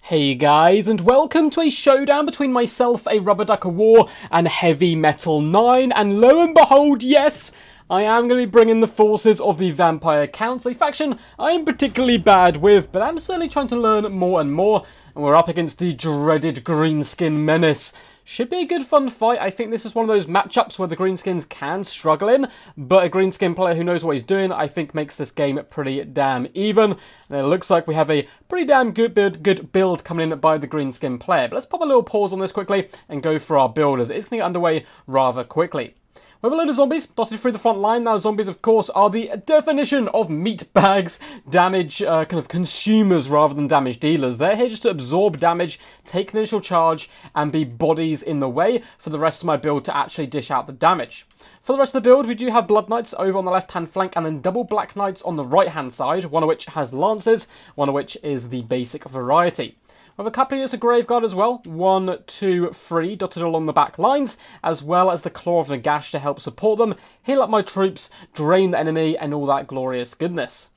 Hey guys, and welcome to a showdown between myself, a Rubber Duck of War, and Heavy Metal 9, and lo and behold, yes, I am going to be bringing the forces of the Vampire Council, a faction I am particularly bad with, but I'm certainly trying to learn more and more, and we're up against the dreaded Greenskin Menace. Should be a good fun fight. I think this is one of those matchups where the Greenskins can struggle in, but a Greenskin player who knows what he's doing, I think makes this game pretty damn even. And it looks like we have a pretty damn good build coming in by the Greenskin player. But let's pop a little pause on this quickly and go for our builders. It's going to get underway rather quickly. We have a load of zombies dotted through the front line. Now, zombies, of course, are the definition of meat bags, damage kind of consumers rather than damage dealers. They're here just to absorb damage, take an initial charge, and be bodies in the way for the rest of my build to actually dish out the damage. For the rest of the build, we do have Blood Knights over on the left-hand flank and then double Black Knights on the right-hand side, one of which has Lances, one of which is the basic variety. We have a couple of units of Graveguard as well, 1, 2, 3 dotted along the back lines, as well as the Claw of Nagash to help support them, heal up my troops, drain the enemy, and all that glorious goodness.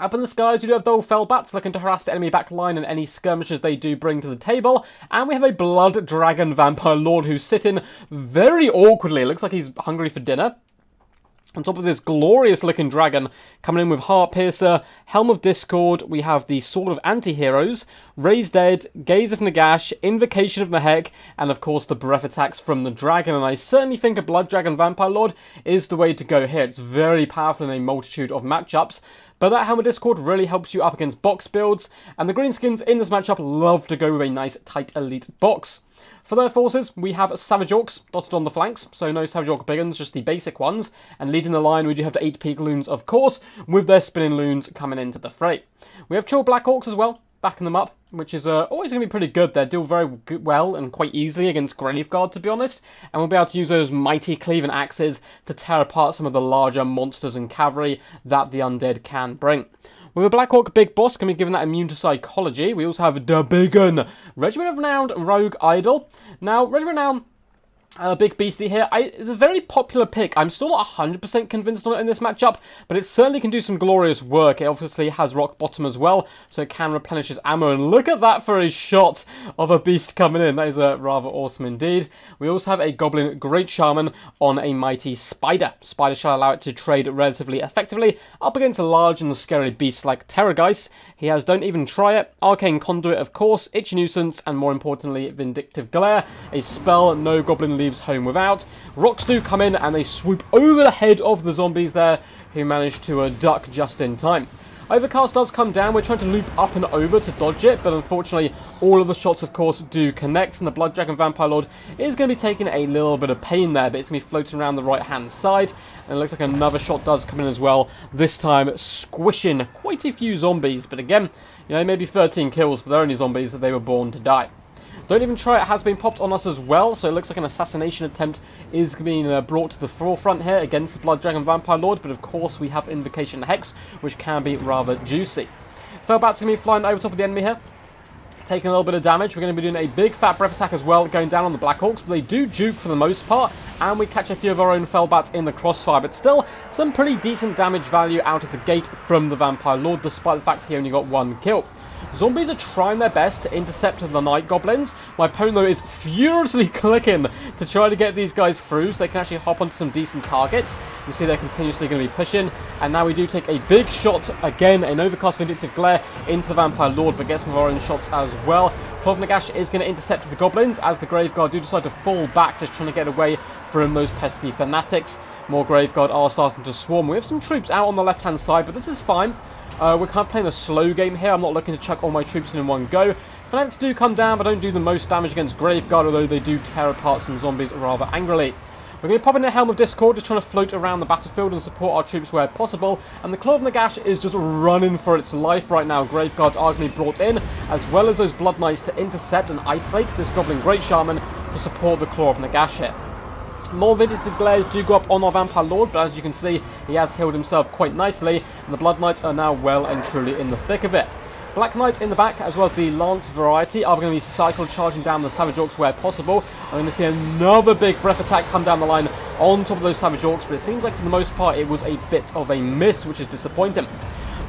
Up in the skies, we do have double Fellbats looking to harass the enemy back line and any skirmishes they do bring to the table, and we have a Blood Dragon Vampire Lord who's sitting very awkwardly. It looks like he's hungry for dinner. On top of this glorious looking dragon, coming in with Heart Piercer, Helm of Discord, we have the Sword of Anti-Heroes, Raise Dead, Gaze of Nagash, Invocation of Nahek, and of course the breath attacks from the dragon. And I certainly think a Blood Dragon Vampire Lord is the way to go here. It's very powerful in a multitude of matchups. But that Helm of Discord really helps you up against box builds, and the Greenskins in this matchup love to go with a nice tight elite box. For their forces, we have Savage Orcs dotted on the flanks, so no Savage Orc big ones, just the basic ones. And leading the line, we do have the 8 Peak Loons, of course, with their spinning loons coming into the fray. We have Chill Black Orcs as well, backing them up, which is always going to be pretty good. They deal very well and quite easily against Graveguard, to be honest. And we'll be able to use those mighty cleaving axes to tear apart some of the larger monsters and cavalry that the Undead can bring. With a Black Orc Big Boss can be given that immune to psychology. We also have the Big Un, Regiment of Renowned Rogue Idol. Now, Regiment of Renowned Big Beastie here is a very popular pick. I'm still not 100% convinced on it in this matchup, but it certainly can do some glorious work. It obviously has Rock Bottom as well, so it can replenish his ammo. And look at that for a shot of a beast coming in. That is rather awesome indeed. We also have a Goblin Great Shaman on a Mighty Spider. Spider shall allow it to trade relatively effectively up against a large and scary beast like Terrorgeist. He has Don't Even Try It, Arcane Conduit, of course, Itchy Nuisance, and more importantly, Vindictive Glare, a spell no goblin leaves home without. Rocks do come in and they swoop over the head of the zombies there, who manage to duck just in time. Overcast does come down. We're trying to loop up and over to dodge it, but unfortunately all of the shots of course do connect, and the Blood Dragon Vampire Lord is going to be taking a little bit of pain there, but it's going to be floating around the right hand side, and it looks like another shot does come in as well, this time squishing quite a few zombies. But again, you know, maybe 13 kills, but they're only zombies that they were born to die. Don't Even Try It has been popped on us as well, so it looks like an assassination attempt is being brought to the forefront here against the Blood Dragon Vampire Lord, but of course we have Invocation Hex, which can be rather juicy. Fellbat's going to be flying over top of the enemy here, taking a little bit of damage. We're going to be doing a big fat breath attack as well, going down on the Black Orcs, but they do juke for the most part, and we catch a few of our own Fellbats in the crossfire, but still some pretty decent damage value out of the gate from the Vampire Lord, despite the fact he only got 1 kill. Zombies are trying their best to intercept the Night Goblins. My opponent, though, is furiously clicking to try to get these guys through so they can actually hop onto some decent targets. You see they're continuously going to be pushing. And now we do take a big shot, again, an Overcast Vindictive Glare into the Vampire Lord, but get some of our own shots as well. Claw of Nagash is going to intercept the Goblins as the Graveguard do decide to fall back, just trying to get away from those pesky Fanatics. More Graveguard are starting to swarm. We have some troops out on the left-hand side, but this is fine. We're kind of playing a slow game here. I'm not looking to chuck all my troops in one go. Fanatics do come down, but don't do the most damage against Graveguard, although they do tear apart some zombies rather angrily. We're going to pop in a Helm of Discord, just trying to float around the battlefield and support our troops where possible. And the Claw of Nagash is just running for its life right now. Graveguards are going to be brought in, as well as those Blood Knights to intercept and isolate this Goblin Great Shaman to support the Claw of Nagash here. More Vindictive Glares do go up on our Vampire Lord, but as you can see, he has healed himself quite nicely, and the Blood Knights are now well and truly in the thick of it. Black Knights in the back, as well as the Lance variety, are going to be cycle charging down the Savage Orcs where possible. I'm going to see another big breath attack come down the line on top of those Savage Orcs, but it seems like for the most part it was a bit of a miss, which is disappointing.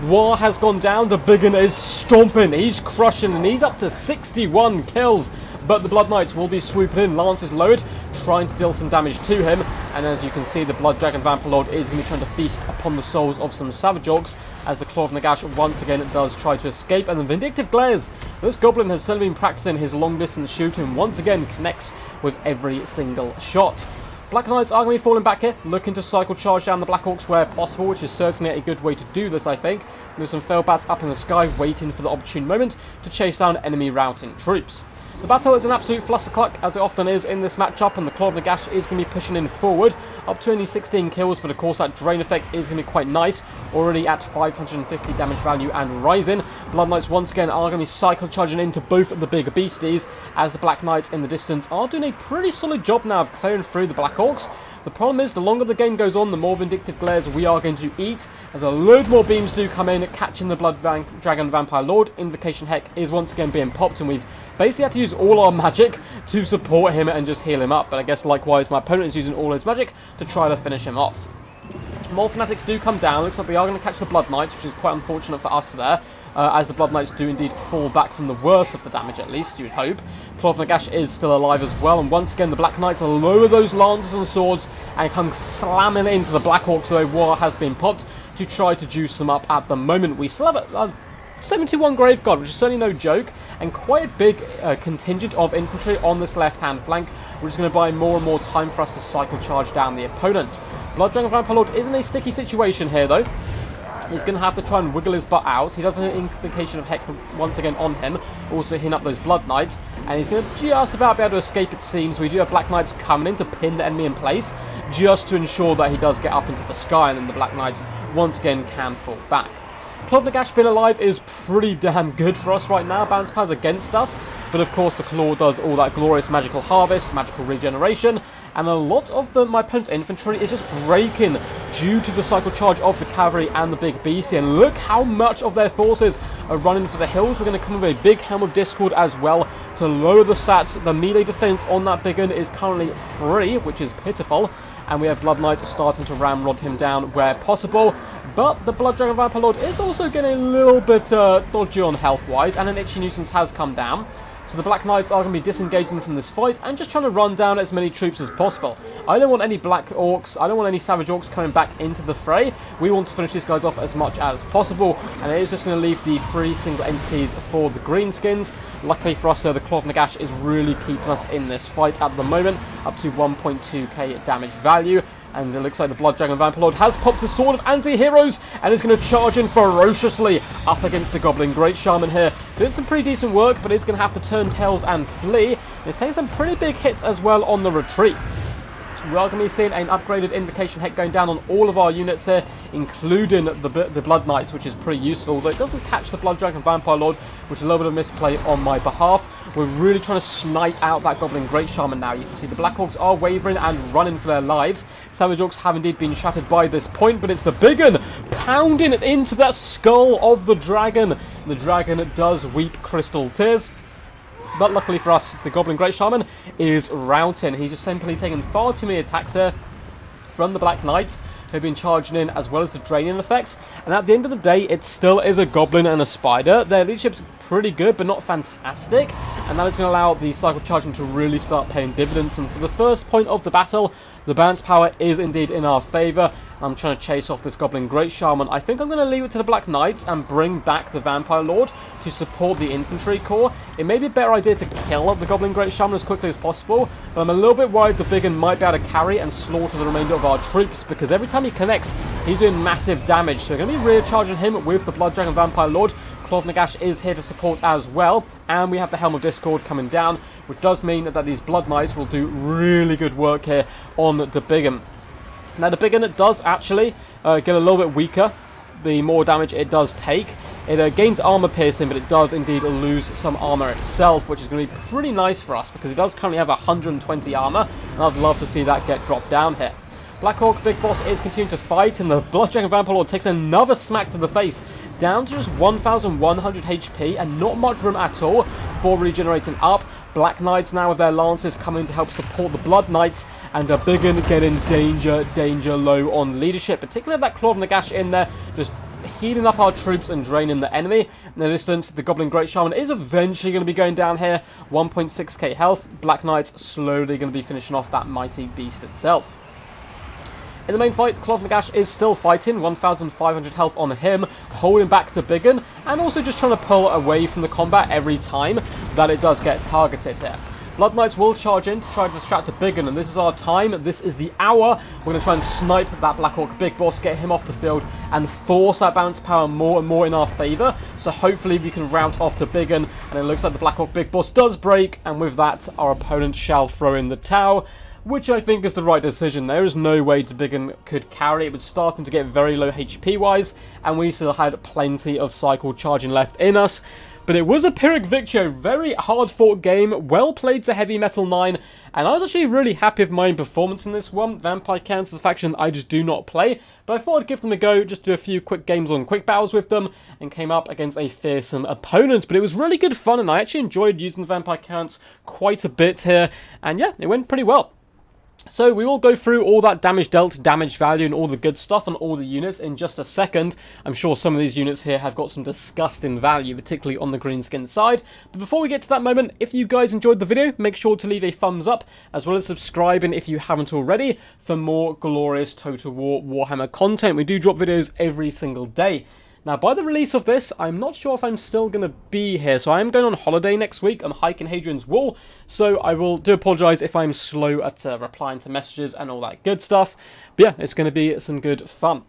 War has gone down. The big un is stomping. He's crushing, and he's up to 61 kills. But the Blood Knights will be swooping in. Lance is lowered, trying to deal some damage to him. And as you can see, the Blood Dragon Vampire Lord is going to be trying to feast upon the souls of some Savage Orcs, as the Claw of Nagash once again does try to escape. And the Vindictive Glares. This Goblin has certainly been practicing his long-distance shooting. Once again, connects with every single shot. Black Knights are going to be falling back here, looking to cycle charge down the Black Orcs where possible, which is certainly a good way to do this, I think. There's some failed bats up in the sky, waiting for the opportune moment to chase down enemy routing troops. The battle is an absolute flustercluck, as it often is in this matchup, and the Claw of Nagash is going to be pushing in forward, up to only 16 kills, but of course that drain effect is going to be quite nice, already at 550 damage value and rising. Blood Knights once again are going to be cycle charging into both of the bigger beasties, as the Black Knights in the distance are doing a pretty solid job now of clearing through the Black Orcs. The problem is, the longer the game goes on, the more Vindictive Glares we are going to eat, as a load more beams do come in, catching the Blood Dragon Vampire Lord. Invocation Heck is once again being popped, and we've basically had to use all our magic to support him and just heal him up. But I guess likewise, my opponent is using all his magic to try to finish him off. More Fanatics do come down. Looks like we are going to catch the Blood Knights, which is quite unfortunate for us there. As the Blood Knights do indeed fall back from the worst of the damage, at least, you'd hope. Claw of Nagash is still alive as well, and once again the Black Knights will lower those lances and swords and come slamming into the Black Orcs, though War has been popped to try to juice them up at the moment. We still have a 71 Grave God, which is certainly no joke, and quite a big contingent of infantry on this left-hand flank, which is going to buy more and more time for us to cycle charge down the opponent. Blood Dragon Vampire Lord is in a sticky situation here, though. He's going to have to try and wiggle his butt out. He does have an Invocation of Heck once again on him, also hitting up those Blood Knights, and he's going to just about be able to escape, it seems. We do have Black Knights coming in to pin the enemy in place, just to ensure that he does get up into the sky, and then the Black Knights once again can fall back. Claw of Nagash being alive is pretty damn good for us right now. Balance powers against us, but of course the Claw does all that glorious magical harvest, magical regeneration, and a lot of my opponent's infantry is just breaking due to the cycle charge of the cavalry and the big beastie. And look how much of their forces are running for the hills. We're going to come with a big Helm of Discord as well to lower the stats. The melee defense on that big one is currently 3, which is pitiful, and we have Blood Knights starting to ramrod him down where possible. But the Blood Dragon Vampire Lord is also getting a little bit dodgy on health-wise, and an Itchy Nuisance has come down. So the Black Knights are going to be disengaging from this fight and just trying to run down as many troops as possible. I don't want any Black Orcs, I don't want any Savage Orcs coming back into the fray. We want to finish these guys off as much as possible, and it is just going to leave the 3 single entities for the Greenskins. Luckily for us, though, the Claw of Nagash is really keeping us in this fight at the moment, up to 1.2k damage value. And it looks like the Blood Dragon Vampire Lord has popped the Sword of Anti-Heroes and is going to charge in ferociously up against the Goblin Great Shaman here. Doing some pretty decent work, but he's going to have to turn tails and flee. He's taking some pretty big hits as well on the retreat. We are going to be seeing an upgraded Invocation Heck going down on all of our units here, including the Blood Knights, which is pretty useful, though it doesn't catch the Blood Dragon Vampire Lord, which is a little bit of misplay on my behalf. We're really trying to snipe out that Goblin Great Shaman now. You can see the Black Orcs are wavering and running for their lives. Savage Orcs have indeed been shattered by this point, but it's the big un pounding it into that skull of the dragon. The dragon does weep crystal tears. But luckily for us, the Goblin Great Shaman is routing. He's just simply taken far too many attacks here from the Black Knights, who've been charging in, as well as the draining effects. And at the end of the day, it still is a Goblin and a Spider. Their leadership's pretty good, but not fantastic. And that is going to allow the cycle charging to really start paying dividends. And for the first point of the battle, the balance power is indeed in our favour. I'm trying to chase off this Goblin Great Shaman. I think I'm going to leave it to the Black Knights and bring back the Vampire Lord to support the infantry corps. It may be a better idea to kill the Goblin Great Shaman as quickly as possible, but I'm a little bit worried the big un might be able to carry and slaughter the remainder of our troops, because every time he connects, he's doing massive damage. So we're going to be rear charging him with the Blood Dragon Vampire Lord. Claw of Nagash is here to support as well, and we have the Helm of Discord coming down, which does mean that these Blood Knights will do really good work here on the big un. Now the big un does actually get a little bit weaker the more damage it does take. It gains armor piercing, but it does indeed lose some armor itself, which is going to be pretty nice for us, because it does currently have 120 armor, and I'd love to see that get dropped down here. Black Hawk Big Boss is continuing to fight, and the Blood Dragon Vampire Lord takes another smack to the face, down to just 1,100 HP, and not much room at all for regenerating up. Black Knights now with their lances coming to help support the Blood Knights, and a big un getting danger low on leadership, particularly that Claw of Nagash in there, just healing up our troops and draining the enemy. In the distance, the Goblin Great Shaman is eventually going to be going down here. 1.6k health. Black Knight's slowly going to be finishing off that mighty beast itself. In the main fight, Claw of Nagash is still fighting, 1,500 health on him, holding back to Biggin, and also just trying to pull away from the combat every time that it does get targeted here. Blood Knights will charge in to try to distract the Biggin, and this is our time, this is the hour. We're going to try and snipe that Black Orc Big Boss, get him off the field, and force that bounce power more and more in our favour. So hopefully we can rout off to Biggin, and it looks like the Black Orc Big Boss does break, and with that, our opponent shall throw in the Tau, which I think is the right decision. There is no way Biggin could carry. It was starting to get very low HP wise, and we still had plenty of cycle charging left in us. But it was a Pyrrhic victory, a very hard fought game, well played to Heavy Metal 9, and I was actually really happy with my performance in this one. Vampire Counts is a faction I just do not play, but I thought I'd give them a go, just do a few quick games on quick battles with them, and came up against a fearsome opponent. But it was really good fun, and I actually enjoyed using the Vampire Counts quite a bit here, and yeah, it went pretty well. So we will go through all that damage dealt, damage value, and all the good stuff on all the units in just a second. I'm sure some of these units here have got some disgusting value, particularly on the Greenskin side. But before we get to that moment, if you guys enjoyed the video, make sure to leave a thumbs up, as well as subscribing if you haven't already, for more glorious Total War Warhammer content. We do drop videos every single day. Now, by the release of this, I'm not sure if I'm still going to be here, so I am going on holiday next week. I'm hiking Hadrian's Wall, so I do apologise if I'm slow at replying to messages and all that good stuff. But yeah, it's going to be some good fun.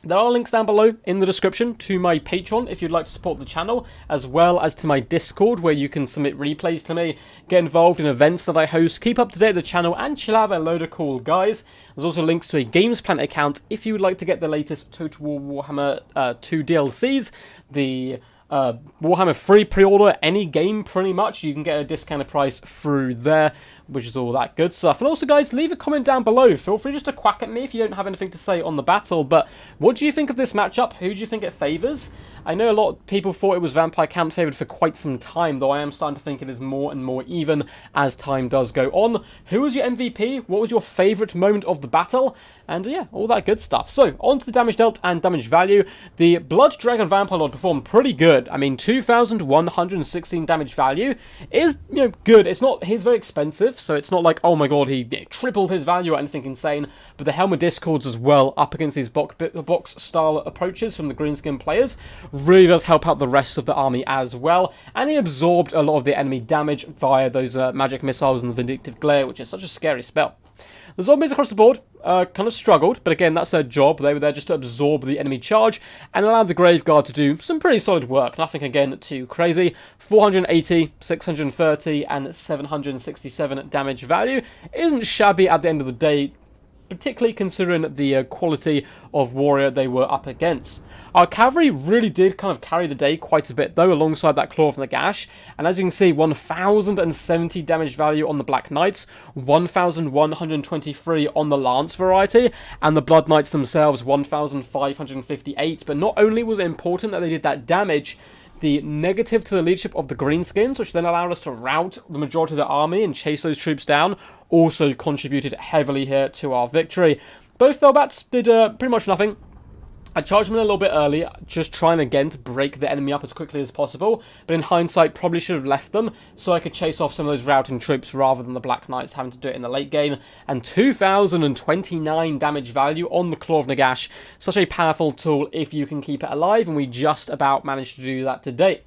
There are links down below in the description to my Patreon if you'd like to support the channel, as well as to my Discord where you can submit replays to me, get involved in events that I host, keep up to date with the channel, and chill out with a load of cool guys. There's also links to a Games Planet account if you would like to get the latest Total War Warhammer 2 DLCs, the Warhammer free pre-order, any game pretty much, you can get a discounted price through there, which is all that good stuff. And also, guys, leave a comment down below. Feel free just to quack at me if you don't have anything to say on the battle. But what do you think of this matchup? Who do you think it favours? I know a lot of people thought it was Vampire Camp favoured for quite some time, though I am starting to think it is more and more even as time does go on. Who was your MVP? What was your favourite moment of the battle? And yeah, all that good stuff. So, on to the damage dealt and damage value. The Blood Dragon Vampire Lord performed pretty good. I mean, 2,116 damage value is, good. He's very expensive, so it's not like, oh my god, he tripled his value or anything insane. But the Helm of Discords as well, up against these box-style approaches from the Greenskin players, really does help out the rest of the army as well. And he absorbed a lot of the enemy damage via those magic missiles and the Vindictive Glare, which is such a scary spell. The zombies across the board kind of struggled, but again, that's their job. They were there just to absorb the enemy charge and allow the Graveguard to do some pretty solid work. Nothing, again, too crazy. 480, 630, and 767 damage value isn't shabby at the end of the day, particularly considering the quality of warrior they were up against. Our cavalry really did kind of carry the day quite a bit, though, alongside that Claw of Nagash. And as you can see, 1,070 damage value on the Black Knights, 1,123 on the Lance variety, and the Blood Knights themselves, 1,558. But not only was it important that they did that damage, the negative to the leadership of the Greenskins, which then allowed us to rout the majority of the army and chase those troops down, also contributed heavily here to our victory. Both Felbats did pretty much nothing. I charged them in a little bit early, just trying again to break the enemy up as quickly as possible, but in hindsight probably should have left them so I could chase off some of those routing troops rather than the Black Knights having to do it in the late game. And 2,029 damage value on the Claw of Nagash, such a powerful tool if you can keep it alive, and we just about managed to do that today.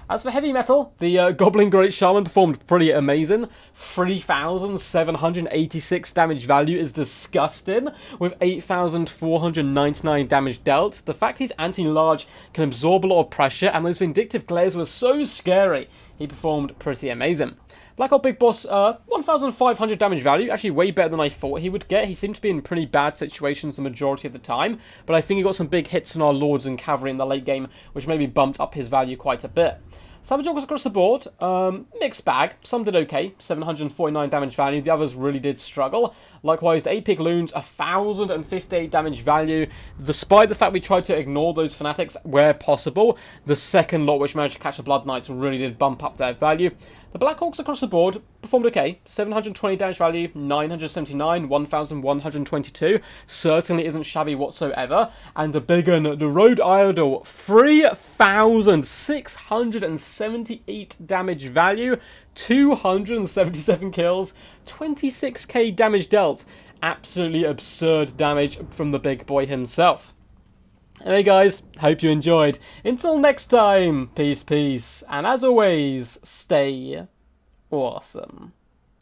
As for heavy metal, the Goblin Great Shaman performed pretty amazing. 3,786 damage value is disgusting, with 8,499 damage dealt. The fact he's anti-large can absorb a lot of pressure, and those Vindictive Glares were so scary. He performed pretty amazing. Black Old Big Boss, 1,500 damage value, actually way better than I thought he would get. He seemed to be in pretty bad situations the majority of the time, but I think he got some big hits on our Lords and Cavalry in the late game, which maybe bumped up his value quite a bit. Savage Orcs across the board, mixed bag. Some did okay, 749 damage value. The others really did struggle. Likewise, the 8 Pig Loons, 1,058 damage value. Despite the fact we tried to ignore those Fanatics where possible, the second lot which managed to catch the Blood Knights really did bump up their value. The Black Hawks across the board performed okay. 720 damage value, 979, 1122. Certainly isn't shabby whatsoever. And the big one, the Road Idol, 3,678 damage value, 277 kills, 26k damage dealt. Absolutely absurd damage from the big boy himself. Anyway guys, hope you enjoyed. Until next time, peace, peace, and as always, stay awesome.